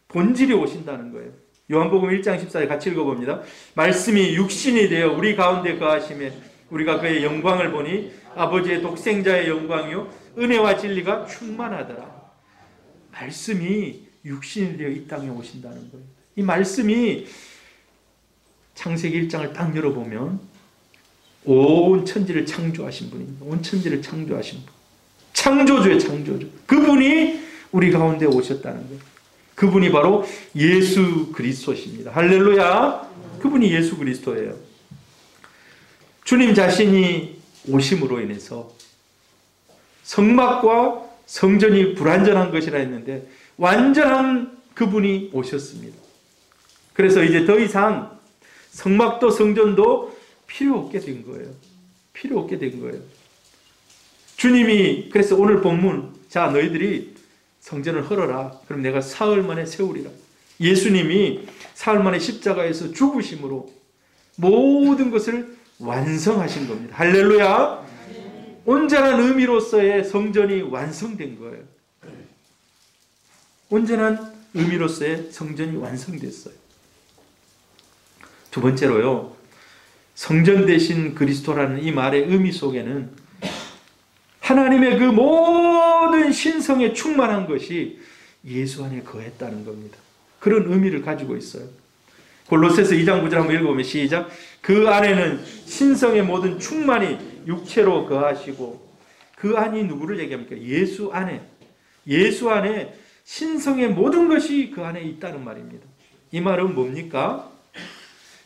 본질이 오신다는 거예요. 요한복음 1장 14절 같이 읽어봅니다. 말씀이 육신이 되어 우리 가운데 거하심에 우리가 그의 영광을 보니 아버지의 독생자의 영광이요 은혜와 진리가 충만하더라. 말씀이 육신이 되어 이 땅에 오신다는 거예요. 이 말씀이 창세기 1장을 딱 열어보면 온 천지를 창조하신 분입니다. 온 천지를 창조하신 분. 창조주의 창조주. 그분이 우리 가운데 오셨다는 거예요. 그분이 바로 예수 그리스도십니다. 할렐루야. 그분이 예수 그리스도예요. 주님 자신이 오심으로 인해서 성막과 성전이 불완전한 것이라 했는데 완전한 그분이 오셨습니다. 그래서 이제 더 이상 성막도 성전도 필요 없게 된 거예요. 필요 없게 된 거예요. 주님이 그래서 오늘 본문, 자 너희들이 성전을 헐어라. 그럼 내가 사흘 만에 세우리라. 예수님이 사흘 만에 십자가에서 죽으심으로 모든 것을 완성하신 겁니다. 할렐루야. 온전한 의미로서의 성전이 완성된 거예요. 온전한 의미로서의 성전이 완성됐어요. 두 번째로요, 성전 대신 그리스도라는 이 말의 의미 속에는 하나님의 그 모든 신성에 충만한 것이 예수 안에 거했다는 겁니다. 그런 의미를 가지고 있어요. 골로새서 2장 9절 한번 읽어보면 시작. 그 안에는 신성의 모든 충만이 육체로 거하시고, 그 안이 누구를 얘기합니까? 예수 안에. 예수 안에 신성의 모든 것이 그 안에 있다는 말입니다. 이 말은 뭡니까?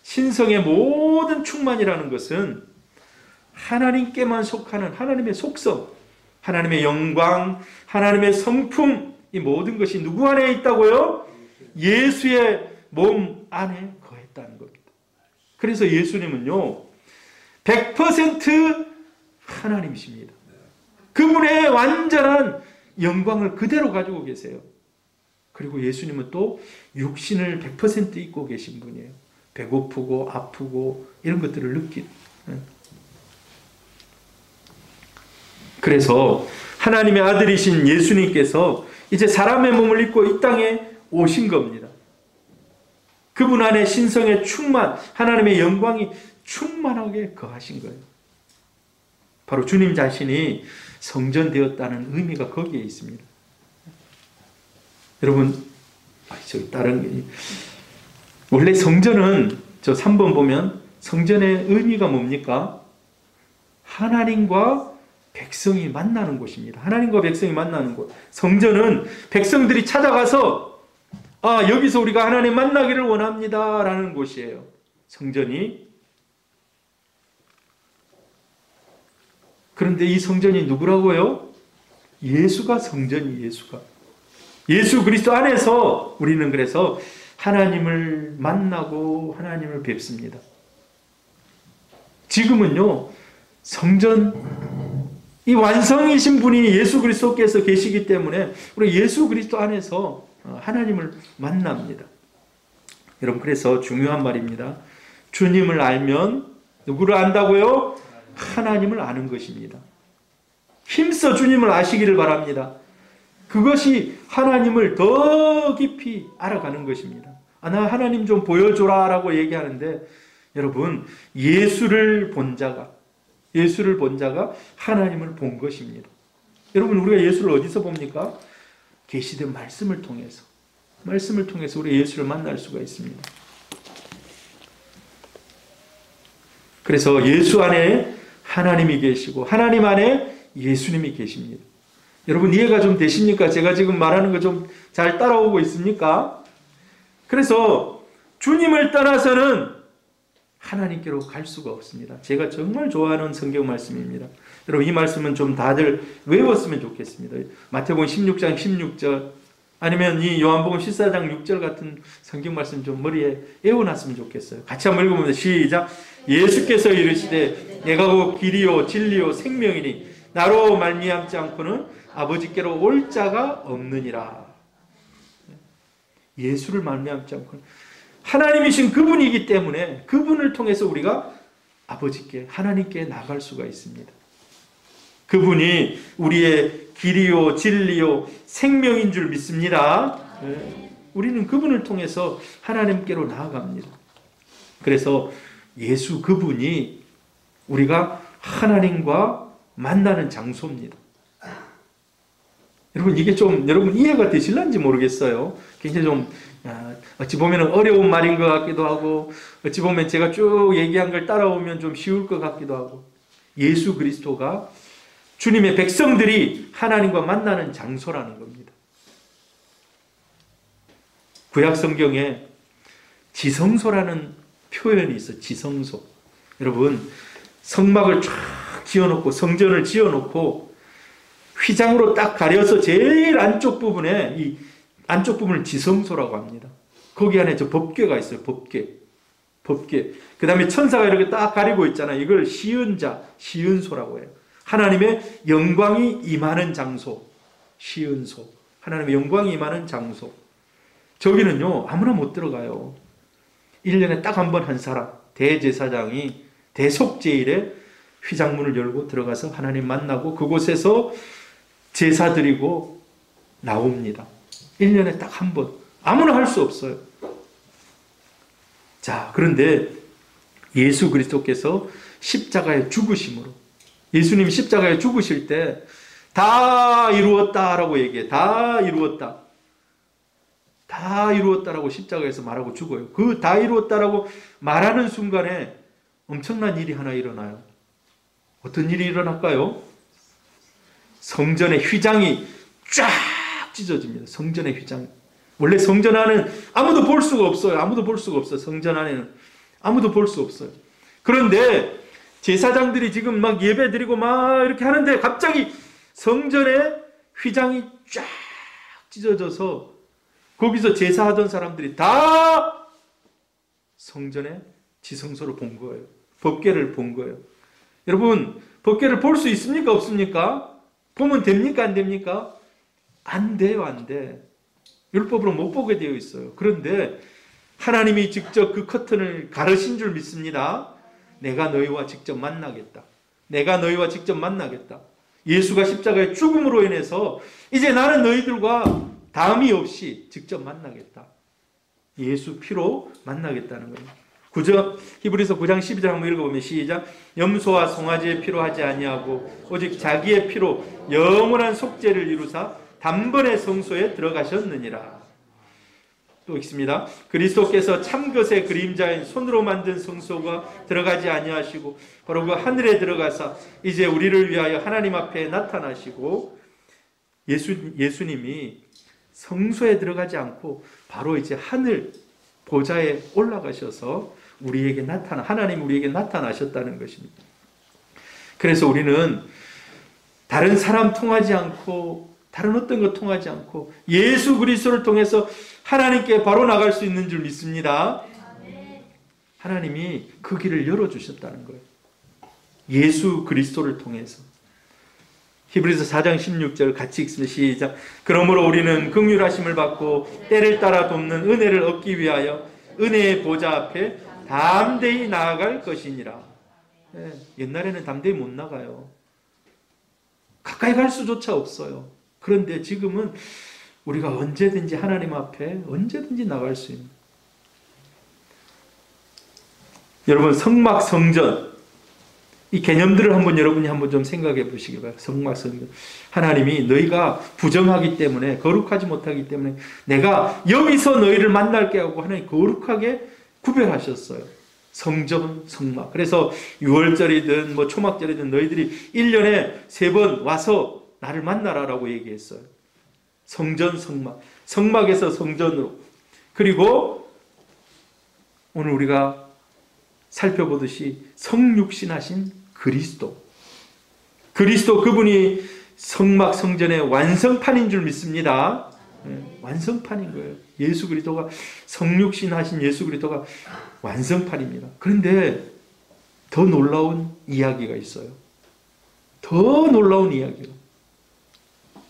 신성의 모든 충만이라는 것은 하나님께만 속하는 하나님의 속성, 하나님의 영광, 하나님의 성품, 이 모든 것이 누구 안에 있다고요? 예수의 몸 안에 거했다는 겁니다. 그래서 예수님은요 100% 하나님이십니다. 그분의 완전한 영광을 그대로 가지고 계세요. 그리고 예수님은 또 육신을 100% 입고 계신 분이에요. 배고프고 아프고 이런 것들을 느낀. 그래서 하나님의 아들이신 예수님께서 이제 사람의 몸을 입고 이 땅에 오신 겁니다. 그분 안에 신성의 충만, 하나님의 영광이 충만하게 거하신 거예요. 바로 주님 자신이 성전되었다는 의미가 거기에 있습니다. 여러분, 원래 성전은 저 3번 보면 성전의 의미가 뭡니까? 하나님과 백성이 만나는 곳입니다. 하나님과 백성이 만나는 곳. 성전은 백성들이 찾아가서 여기서 우리가 하나님 만나기를 원합니다 라는 곳이에요. 성전이. 그런데 이 성전이 누구라고요? 예수가 성전이 예수가. 예수 그리스도 안에서 우리는 그래서 하나님을 만나고 하나님을 뵙습니다. 지금은요 성전 이 완성이신 분이 예수 그리스도께서 계시기 때문에 우리 예수 그리스도 안에서 하나님을 만납니다. 여러분 그래서 중요한 말입니다. 주님을 알면 누구를 안다고요? 하나님을 아는 것입니다. 힘써 주님을 아시기를 바랍니다. 그것이 하나님을 더 깊이 알아가는 것입니다. 나 하나님 좀 보여줘라 라고 얘기하는데 여러분 예수를 본 자가 하나님을 본 것입니다. 여러분 우리가 예수를 어디서 봅니까? 계시된 말씀을 통해서 우리 예수를 만날 수가 있습니다. 그래서 예수 안에 하나님이 계시고 하나님 안에 예수님이 계십니다. 여러분 이해가 좀 되십니까? 제가 지금 말하는 거 좀 잘 따라오고 있습니까? 그래서 주님을 떠나서는 하나님께로 갈 수가 없습니다. 제가 정말 좋아하는 성경 말씀입니다. 여러분 이 말씀은 좀 다들 외웠으면 좋겠습니다. 마태복음 16장 16절 아니면 이 요한복음 14장 6절 같은 성경 말씀 좀 머리에 외워놨으면 좋겠어요. 같이 한번 읽어보면 시작. 예수께서 이르시되 내가 곧 길이요 진리요 생명이니 나로 말미암지 않고는 아버지께로 올 자가 없느니라. 예수를 말미암지 않고는 하나님이신 그분이기 때문에 그분을 통해서 우리가 아버지께 하나님께 나갈 수가 있습니다. 그분이 우리의 길이요 진리요 생명인 줄 믿습니다. 우리는 그분을 통해서 하나님께로 나아갑니다. 그래서 예수 그분이 우리가 하나님과 만나는 장소입니다. 여러분 이게 좀 여러분 이해가 되실런지 모르겠어요. 굉장히 좀 어찌 보면 어려운 말인 것 같기도 하고 어찌 보면 제가 쭉 얘기한 걸 따라오면 좀 쉬울 것 같기도 하고 예수 그리스도가 주님의 백성들이 하나님과 만나는 장소라는 겁니다. 구약 성경에 지성소라는 표현이 있어요. 지성소. 여러분 성막을 쫙 지어놓고 성전을 지어놓고 휘장으로 딱 가려서 제일 안쪽 부분에 이 안쪽 부분을 지성소라고 합니다. 거기 안에 저 법궤가 있어요. 법궤. 그 다음에 천사가 이렇게 딱 가리고 있잖아요. 이걸 시은자, 시은소라고 해요. 하나님의 영광이 임하는 장소. 시은소. 하나님의 영광이 임하는 장소. 저기는요 아무나 못 들어가요. 1년에 딱 한 번 한 사람 대제사장이 대속제일에 휘장문을 열고 들어가서 하나님 만나고 그곳에서 제사 드리고 나옵니다. 1년에 딱 한 번. 아무나 할 수 없어요. 자, 그런데 예수 그리스도께서 십자가에 죽으심으로 예수님이 십자가에 죽으실 때 다 이루었다라고 얘기해요. 다 이루었다. 다 이루었다라고 십자가에서 말하고 죽어요. 그 다 이루었다라고 말하는 순간에 엄청난 일이 하나 일어나요. 어떤 일이 일어날까요? 성전의 휘장이 쫙 찢어집니다. 성전의 휘장. 원래 성전 안에는 아무도 볼 수가 없어요. 아무도 볼 수가 없어요. 성전 안에는 아무도 볼 수 없어요. 그런데 제사장들이 지금 막 예배 드리고 막 이렇게 하는데 갑자기 성전의 휘장이 쫙 찢어져서 거기서 제사하던 사람들이 다 성전의 지성소를 본 거예요. 법궤를 본 거예요. 여러분, 법궤를 볼 수 있습니까? 없습니까? 보면 됩니까? 안 됩니까? 안 돼요, 안 돼. 율법으로 못 보게 되어 있어요. 그런데 하나님이 직접 그 커튼을 가르신 줄 믿습니다. 내가 너희와 직접 만나겠다. 내가 너희와 직접 만나겠다. 예수가 십자가의 죽음으로 인해서 이제 나는 너희들과 다음이 없이 직접 만나겠다. 예수 피로 만나겠다는 거예요. 히브리서 9장 12절 한번 읽어보면 시작. 염소와 송아지의 피로 하지 아니하고 오직 자기의 피로 영원한 속죄를 이루사 단번에 성소에 들어가셨느니라. 또 읽습니다. 그리스도께서 참것의 그림자인 손으로 만든 성소가 들어가지 아니하시고 바로 그 하늘에 들어가사 이제 우리를 위하여 하나님 앞에 나타나시고 예수님이 성소에 들어가지 않고 바로 이제 하늘 보좌에 올라가셔서 하나님 우리에게 나타나셨다는 것입니다. 그래서 우리는 다른 사람 통하지 않고 다른 어떤 것 통하지 않고 예수 그리스도를 통해서 하나님께 바로 나갈 수 있는 줄 믿습니다. 하나님이 그 길을 열어주셨다는 거예요. 예수 그리스도를 통해서. 히브리서 4장 16절 같이 읽습니다. 시작. 그러므로 우리는 긍휼하심을 받고 때를 따라 돕는 은혜를 얻기 위하여 은혜의 보좌 앞에 담대히 나아갈 것이니라. 옛날에는 담대히 못 나가요. 가까이 갈 수조차 없어요. 그런데 지금은 우리가 언제든지 하나님 앞에 언제든지 나갈 수 있는. 여러분, 성막, 성전 이 개념들을 여러분이 한번 좀 생각해 보시기 바랍니다. 성막, 성전. 하나님이 너희가 부정하기 때문에 거룩하지 못하기 때문에 내가 여기서 너희를 만날게 하고 하나님 거룩하게 구별하셨어요. 성전, 성막. 그래서 6월절이든 초막절이든 너희들이 1년에 3번 와서 나를 만나라라고 얘기했어요. 성전, 성막. 성막에서 성전으로. 그리고 오늘 우리가 살펴보듯이 성육신하신 그리스도. 그분이 성막, 성전의 완성판인 줄 믿습니다. 완성판인 거예요. 예수 그리스도가 성육신하신 예수 그리스도가 완성판입니다. 그런데 더 놀라운 이야기가 있어요. 더 놀라운 이야기가.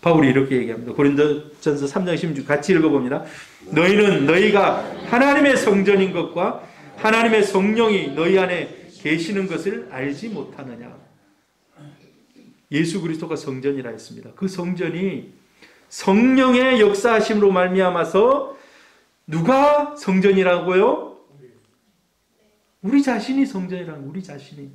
바울이 이렇게 얘기합니다. 고린도전서 3장 16 같이 읽어봅니다. 너희는 너희가 하나님의 성전인 것과 하나님의 성령이 너희 안에 계시는 것을 알지 못하느냐. 예수 그리스도가 성전이라 했습니다. 그 성전이 성령의 역사하심으로 말미암아서 누가 성전이라고요? 우리 자신이 성전이라는 우리 자신이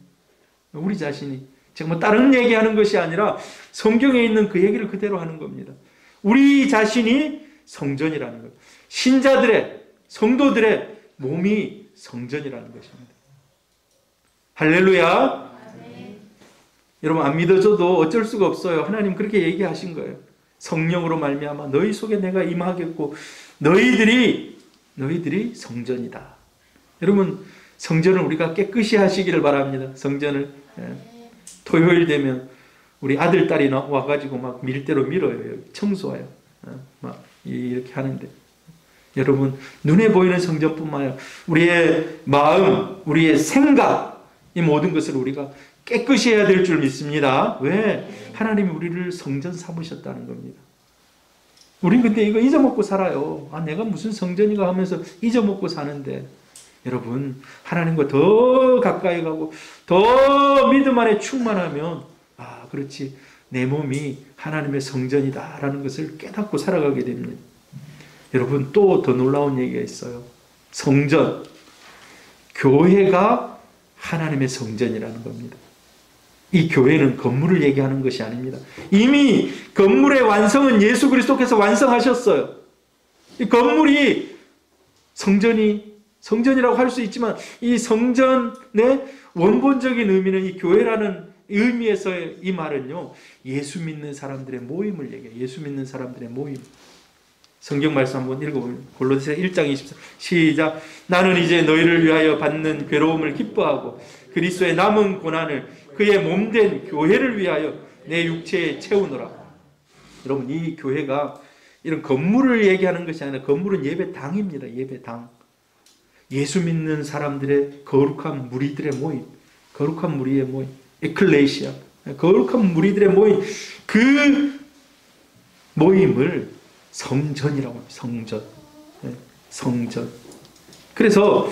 제가 다른 얘기하는 것이 아니라 성경에 있는 그 얘기를 그대로 하는 겁니다. 우리 자신이 성전이라는 거예요. 신자들의 성도들의 몸이 성전이라는 것입니다. 할렐루야. 여러분 안 믿어져도 어쩔 수가 없어요. 하나님 그렇게 얘기하신 거예요. 성령으로 말미암아 너희 속에 내가 임하겠고 너희들이 성전이다. 여러분 성전을 우리가 깨끗이 하시기를 바랍니다. 성전을 토요일 되면 우리 아들 딸이 와가지고 막 밀대로 밀어요. 청소해요. 막 이렇게 하는데 여러분 눈에 보이는 성전뿐만 아니라 우리의 마음, 우리의 생각 이 모든 것을 우리가 깨끗이 해야 될 줄 믿습니다. 왜? 하나님이 우리를 성전 삼으셨다는 겁니다. 우린 근데 이거 잊어먹고 살아요. 내가 무슨 성전인가 하면서 잊어먹고 사는데 여러분 하나님과 더 가까이 가고 더 믿음 안에 충만하면 그렇지 내 몸이 하나님의 성전이다라는 것을 깨닫고 살아가게 됩니다. 여러분 또 더 놀라운 얘기가 있어요. 성전, 교회가 하나님의 성전이라는 겁니다. 이 교회는 건물을 얘기하는 것이 아닙니다. 이미 건물의 완성은 예수 그리스도께서 완성하셨어요. 이 건물이 성전이라고 할 수 있지만 이 성전의 원본적인 의미는 이 교회라는 의미에서의 이 말은요. 예수 믿는 사람들의 모임을 얘기해요. 예수 믿는 사람들의 모임. 성경 말씀 한번 읽어보면 골로새서 1장 24 시작. 나는 이제 너희를 위하여 받는 괴로움을 기뻐하고 그리스도의 남은 고난을 그의 몸된 교회를 위하여 내 육체에 채우노라. 여러분 이 교회가 이런 건물을 얘기하는 것이 아니라 건물은 예배당입니다. 예배당. 예수 믿는 사람들의 거룩한 무리들의 모임, 거룩한 무리의 모임, 에클레시아, 거룩한 무리들의 모임, 그 모임을 성전이라고 합니다. 성전. 성전. 그래서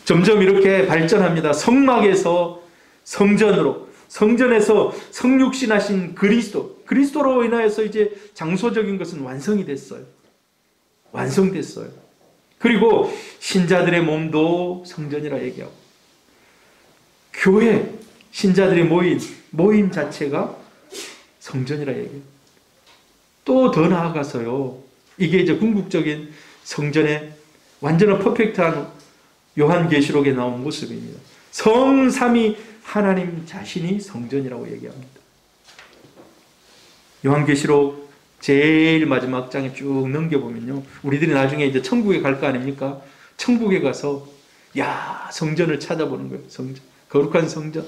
점점 이렇게 발전합니다. 성막에서 성전으로, 성전에서 성육신하신 그리스도로 인하여서 이제 장소적인 것은 완성이 됐어요. 완성됐어요. 그리고 신자들의 몸도 성전이라 얘기하고, 교회, 신자들의 모임 자체가 성전이라 얘기해요. 또 더 나아가서요, 이게 이제 궁극적인 성전의 완전한 퍼펙트한 요한계시록에 나온 모습입니다. 성삼위 하나님 자신이 성전이라고 얘기합니다. 요한계시록 제일 마지막 장에 쭉 넘겨보면요, 우리들이 나중에 이제 천국에 갈 거 아닙니까? 천국에 가서 성전을 찾아보는 거예요. 성전, 거룩한 성전.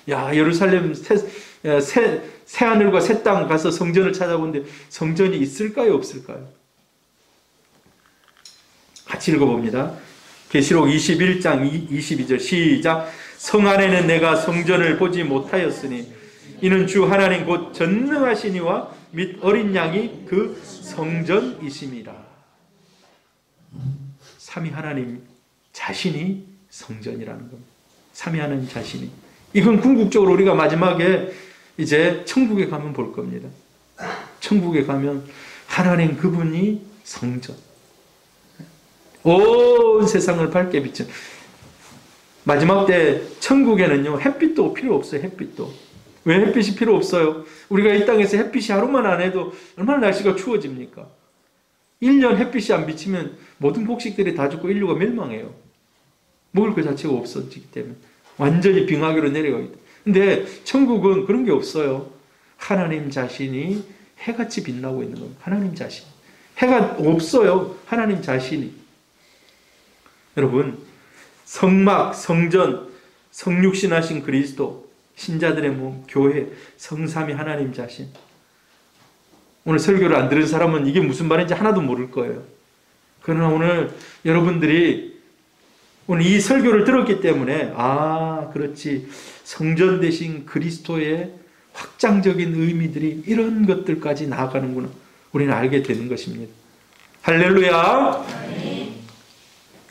예루살렘 새 하늘과 새 땅 가서 성전을 찾아보는데 성전이 있을까요, 없을까요? 같이 읽어봅니다. 계시록 21장 22절 시작. 성 안에는 내가 성전을 보지 못하였으니 이는 주 하나님 곧 전능하시니와 및 어린 양이 그 성전이심이라. 삼위 하나님 자신이 성전이라는 겁니다. 삼위 하나님 자신이. 이건 궁극적으로 우리가 마지막에 이제 천국에 가면 볼 겁니다. 천국에 가면 하나님 그분이 성전. 온 세상을 밝게 비춘. 마지막 때 천국에는요, 햇빛도 필요 없어요. 햇빛도. 왜 햇빛이 필요 없어요? 우리가 이 땅에서 햇빛이 하루만 안 해도 얼마나 날씨가 추워집니까? 1년 햇빛이 안 비치면 모든 복식들이 다 죽고 인류가 멸망해요. 먹을 것 자체가 없어지기 때문에 완전히 빙하기로 내려가기 때문에. 근데 천국은 그런 게 없어요. 하나님 자신이 해같이 빛나고 있는 겁니다. 하나님 자신. 해가 없어요. 하나님 자신이. 여러분, 성막, 성전, 성육신하신 그리스도, 신자들의 몸, 교회, 성삼위 하나님 자신. 오늘 설교를 안 들은 사람은 이게 무슨 말인지 하나도 모를 거예요. 그러나 오늘 여러분들이 오늘 이 설교를 들었기 때문에 그렇지, 성전 대신 그리스도의 확장적인 의미들이 이런 것들까지 나아가는구나, 우리는 알게 되는 것입니다. 할렐루야.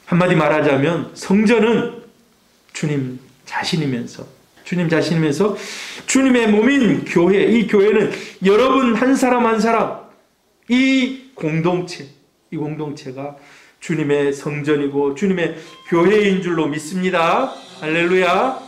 한마디 말하자면 성전은 주님 자신이면서 주님의 몸인 교회, 이 교회는 여러분 한 사람 한 사람, 이 공동체가 주님의 성전이고 주님의 교회인 줄로 믿습니다. 할렐루야.